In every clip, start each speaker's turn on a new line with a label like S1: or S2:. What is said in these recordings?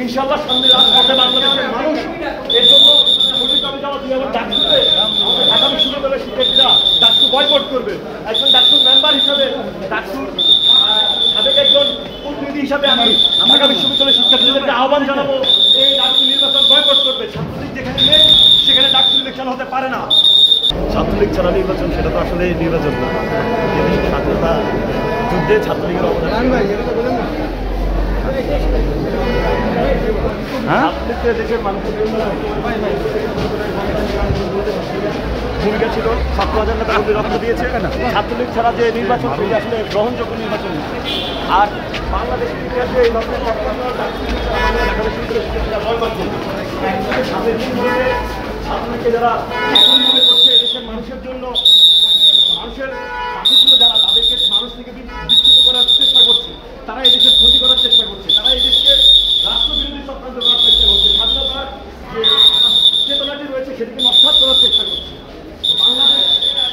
S1: ইনশাআল্লাহ সামনে রাজপথে বাংলাদেশের মানুষ এর জন্য গঠিত আমি যাওয়া দুই আবার ডাকসুতে ঢাকা বিশ্ববিদ্যালয়ের শিক্ষার্থীরা ডাকসু বয়কট করবে। একজন ডাকসুর মেম্বার হিসাবে, ডাকসুর সাবেক একজন প্রতিনিধি হিসাবে আমি ঢাকা বিশ্ববিদ্যালয়ের শিক্ষার্থীদেরকে আহ্বান জানাবো, এই ডাকসু নির্বাচন বয়কট করবে। ছাত্রলীগ যেখানে নেই সেখানে ডাকসু ইলেকশন হতে পারে না। ছাত্রলীগ ছাড়া নির্বাচন, সেটা তো আসলে নির্বাচন না। স্বাধীনতা যুদ্ধে ছাত্রলীগের অবদান দেশের মানুষের ভূমিকা ছিল। 7,000 নেতা কর্মী রক্ত দিয়েছে। ছাত্রলীগ ছাড়া যে নির্বাচন, সেটি আসলে গ্রহণযোগ্য নির্বাচন। আর বাংলাদেশের ইতিহাসে এই ধরনের ছাত্রলীগকে যারা এখন মনে করছে এদেশের মানুষের জন্য, মানুষের পাশে ছিল যারা, তাদেরকে মানুষ থেকে বিচ্ছিন্ন করার চেষ্টা করছে। তারা এদেশের ক্ষতি করার চেষ্টা করছে। তারা এদেশকে রাষ্ট্রবিরোধী চক্রান্ত করার চেষ্টা করছে। স্বাধীনতার যে চেতনাটি রয়েছে সেটিকে নস্যাৎ করার চেষ্টা করছে।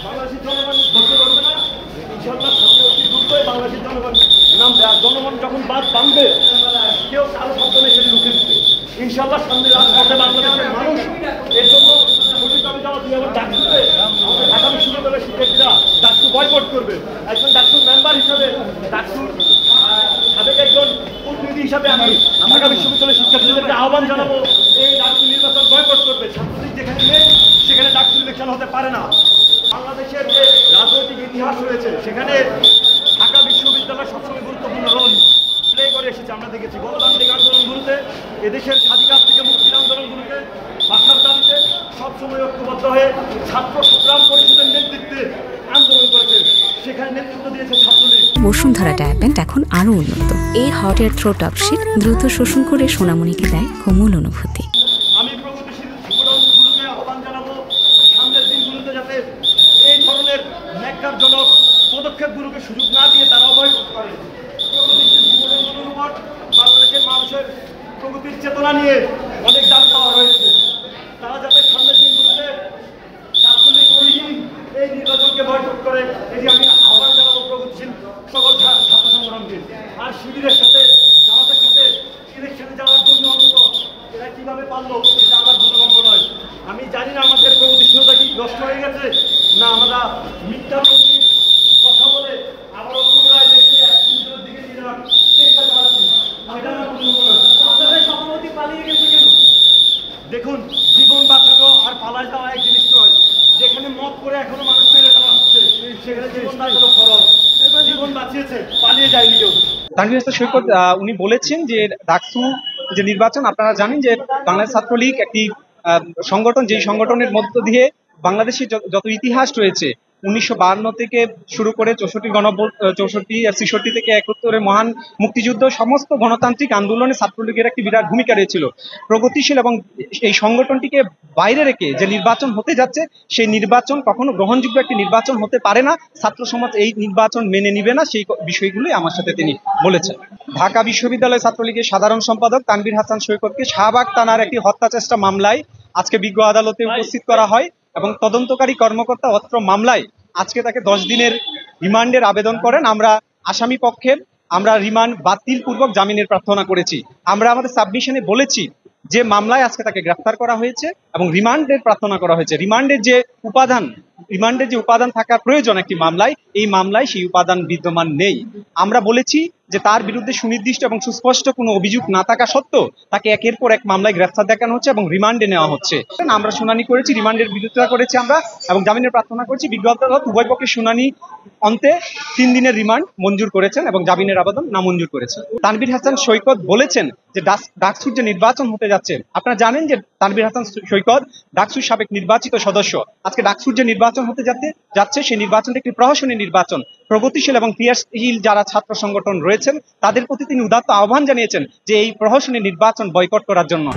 S1: বাংলাদেশের জনগণ ধরতে পারবে না। ইনশাআল্লাহ সামনে অতি দ্রুতই বাংলাদেশের জনগণ নামবে। আর জনগণ যখন বাদ বাঁধবে, কেউ কারো মাধ্যমে সেটি রুখে দিবে। ইনশাআল্লাহ সামনে রাজপথে বাংলাদেশের মানুষ এর জন্য গঠিত আমি যাওয়া দুই আবার ডাকসুতে ঢাকা বিশ্ববিদ্যালয়ের শিক্ষার্থীরা ডাকসু বয়কট করবে। একজন ডাকসুর মেম্বার হিসাবে, ডাকসুর সাবেক একজন প্রতিনিধি হিসাবে আমি ঢাকা বিশ্ববিদ্যালয়ের শিক্ষার্থীদেরকে আহ্বান জানাবো, এই ডাকসু নির্বাচন বয়কট করবে। ছাত্রলীগ যেখানে নেই সেখানে ডাকসু ইলেকশন হতে পারে না। বাংলাদেশের যে রাজনৈতিক ইতিহাস রয়েছে সেখানে ঢাকা বিশ্ববিদ্যালয় সবসময় গুরুত্বপূর্ণ রোল প্লে করে এসেছে। আমরা দেখেছি গণতান্ত্রিক আন্দোলনগুলোতে, এদেশের স্বাধিকার থেকে মুক্তির আন্দোলনগুলোতে, ভাষার দাবিতে সবসময় ঐক্যবদ্ধ হয়ে ছাত্র সংগ্রাম পরিষদের নেতৃত্বে আন্দোলন করেছে। সেখানে নেতৃত্ব দিয়েছে ছাত্রলীগ।
S2: বসুন্ধরা ডায়াপেন্ট এখন আরো উন্নত। এই হট এয়ার থ্রো টপশিট দ্রুত শোষণ করে সোনামণিকে দেয় কোমল অনুভূতি।
S1: আমি প্রগতিশীল সংগঠনগুলোকে আহ্বান জানাবো, সামনের দিনগুলোতে যাতে এই ধরনের ন্যাক্কারজনক পদক্ষেপগুলোকে সুযোগ না দিয়ে তারাও বয়কট করে। প্রগতিশীল সংগঠনগুলোর উপর বাংলাদেশের মানুষের প্রগতির চেতনা নিয়ে অনেক দাবি দেওয়া হয়েছে। তারা যাতে সামনের দিনগুলোতে ছাত্রলীগবিহীন এই নির্বাচনকে বয়কট করে, এটি আমি আহ্বান জানাবো প্রগতিশীল সকল ছাত্র সংগঠনকে। আর শিবিরের সাথে, জামাতের সাথে ইলেকশনে যাওয়ার জন্য অন্তত এরা কীভাবে পারলো এটা আমার বোধগম্য নয়। আমি জানি না আমাদের প্রগতিশীলতা কি নষ্ট হয়ে গেছে, না আমরা মিথ্যা প্রগতির কথা বলে আবারও পুনরায় দেশকে এক সুন্দরের দিকে নিয়ে যাওয়ার চেষ্টা চালাচ্ছি, এটা আমার বোধগম্য নয়। আপনাদের সভাপতি পালিয়ে গেছে কেন? দেখুন, জীবন বাঁচানো আর পালায় যাওয়া এক জিনিস নয়। যেখানে মত করে এখনো মানুষ মেরে ফেলা হচ্ছে, সেখানে জীবন বাঁচানো খরচ। জীবন বাঁচিয়েছে, পালিয়ে যায়নি কেউ।
S3: তানভীর হাসান সৈকত উনি বলেছেন যে ডাকসু যে নির্বাচন, আপনারা জানেন যে বাংলাদেশ ছাত্রলীগ একটি সংগঠন, যেই সংগঠনের মধ্য দিয়ে বাংলাদেশের যত ইতিহাস রয়েছে 1952 থেকে শুরু করে 64 আর 66 থেকে 71 মহান মুক্তিযুদ্ধ, সমস্ত গণতান্ত্রিক আন্দোলনে ছাত্রলীগের একটি বিরাট ভূমিকা রয়েছিল। প্রগতিশীল এবং এই সংগঠনটিকে বাইরে রেখে যে নির্বাচন হতে যাচ্ছে, সেই নির্বাচন কখনো গ্রহণযোগ্য একটি নির্বাচন হতে পারে না। ছাত্র সমাজ এই নির্বাচন মেনে নিবে না, সেই বিষয়গুলোই আমার সাথে তিনি বলেছেন। ঢাকা বিশ্ববিদ্যালয় ছাত্রলীগের সাধারণ সম্পাদক তানভীর হাসান সৈকতকে শাহবাগ থানার একটি হত্যা চেষ্টা মামলায় আজকে বিজ্ঞ আদালতে উপস্থিত করা হয় এবং তদন্তকারী কর্মকর্তা অত্র মামলায় আজকে তাকে 10 দিনের রিমান্ডের আবেদন করেন। আমরা আসামি পক্ষের রিমান্ড বাতিল পূর্বক জামিনের প্রার্থনা করেছি। আমরা আমাদের সাবমিশনে বলেছি যে মামলায় আজকে তাকে গ্রেফতার করা হয়েছে এবং রিমান্ডের প্রার্থনা করা হয়েছে। রিমান্ডের যে উপাদান থাকার প্রয়োজন একটি মামলায়, এই মামলায় সেই উপাদান বিদ্যমান নেই। আমরা বলেছি যে তার বিরুদ্ধে সুনির্দিষ্ট এবং সুস্পষ্ট কোনো অভিযোগ না থাকা সত্ত্বেও তাকে একের পর এক মামলায় গ্রেফতার দেখানো হচ্ছে এবং রিমান্ডে নেওয়া হচ্ছে। আমরা শুনানি করেছি, রিমান্ডের বিরোধিতা করেছি আমরা এবং জামিনের প্রার্থনা করেছি। বিজ্ঞ আদালত উভয় পক্ষের শুনানি অন্তে 3 দিনের রিমান্ড মঞ্জুর করেছেন এবং জামিনের আবেদন নামঞ্জুর করেছেন। তানভীর হাসান সৈকত বলেছেন যে ডাকসুর যে নির্বাচন হতে যাচ্ছে, আপনারা জানেন যে তানভীর হাসান সৈকত ডাকসুর সাবেক নির্বাচিত সদস্য। আজকে ডাকসুর যে নির্বাচন হতে যাচ্ছে সেই নির্বাচনটা একটি প্রহসনী নির্বাচন। প্রগতিশীল এবং ক্রিয়াশীল যারা ছাত্র সংগঠন রয়েছেন তাদের প্রতি তিনি উদাত্ত আহ্বান জানিয়েছেন যে এই প্রহসনী নির্বাচন বয়কট করার জন্য।